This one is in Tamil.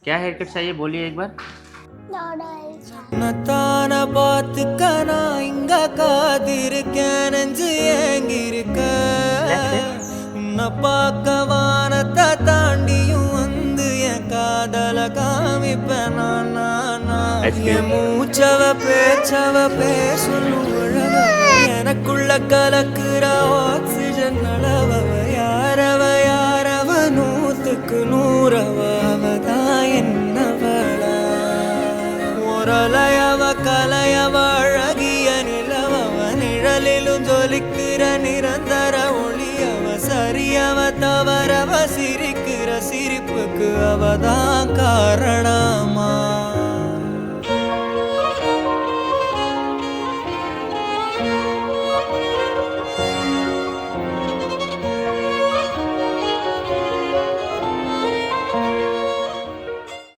क्या हेयर कट चाहिए बोलिए एक बार? நத்தான பார்த்துக்க நான் இங்க காதிருக்கேன் நெஞ்சு ஏங்கிருக்க Left side. உன்னை பார்க்க வானத்தை தாண்டியும் வந்து என் காதல காமிப்பேன் Ice cream. என் மூச்சவ பேச்சவ பேசணும் அழக எனக்குள்ள கலக்குற ஆக்சிஜன் அளவ யாரவ நூத்துக்கு நூறவ அவதான் என்னவள ஒரலையவ கலையவ அழகிய நிலவவ நிழலிலும் ஜொலிக்கிற நிரந்தர ஒளியவ சரியவ தவறவ சிரிக்கிற சிரிப்புக்கு அவதான் காரணம்